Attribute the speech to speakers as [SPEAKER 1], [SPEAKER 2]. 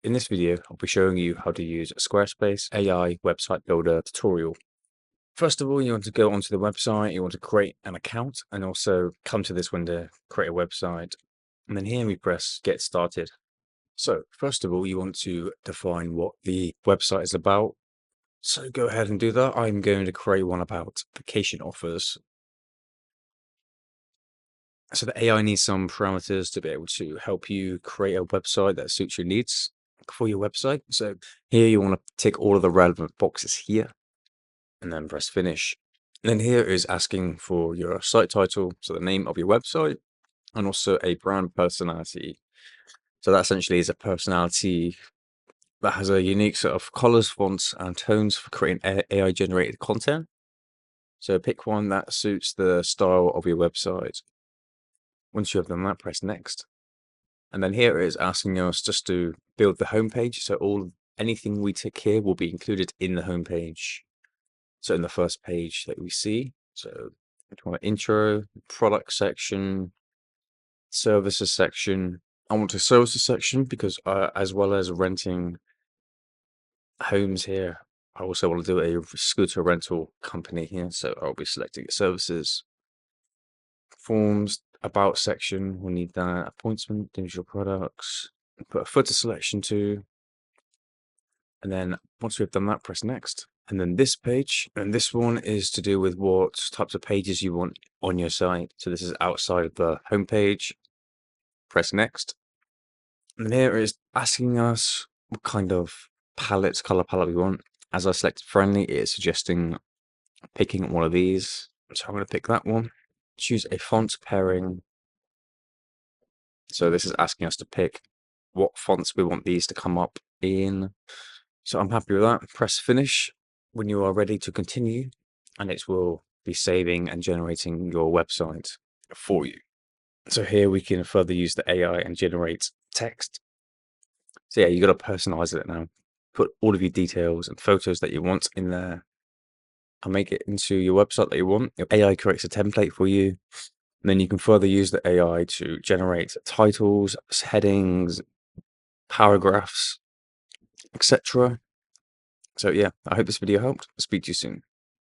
[SPEAKER 1] In this video, I'll be showing you how to use Squarespace AI website builder tutorial. First of all, you want to go onto the website, you want to create an account and also come to this window, create a website. And then here we press get started. So first of all, you want to define what the website is about. So go ahead and do that. I'm going to create one about vacation offers. So the AI needs some parameters to be able to help you create a website that suits your needs for your website. So here you want to tick all of the relevant boxes here and then press finish. And then here is asking for your site title, so the name of your website, and also a brand personality. So that essentially is a personality that has a unique sort of colors, fonts, and tones for creating AI generated content. So pick one that suits the style of your website. Once you have done that, press next. And then here it is asking us just to build the homepage. So anything we tick here will be included in the homepage. So in the first page that we see, so intro, product section, services section. I want a services section because as well as renting homes here, I also want to do a scooter rental company here. So I'll be selecting services, forms, about section. We'll need that, appointment, digital products, put a footer selection too. And then once we've done that, press next. And then this page, and this one is to do with what types of pages you want on your site. So this is outside of the home page. Press next. And here is asking us what kind of color palette we want. As I selected friendly, it is suggesting picking one of these. So I'm going to pick that one. Choose a font pairing. So this is asking us to pick what fonts we want these to come up in. So I'm happy with that. Press finish when you are ready to continue, and it will be saving and generating your website for you. So here we can further use the AI and generate text. So yeah, you got to personalize it now. Put all of your details and photos that you want in there and make it into your website that you want. Your AI creates a template for you. And then you can further use the AI to generate titles, headings, paragraphs, etc. So yeah, I hope this video helped. Speak to you soon.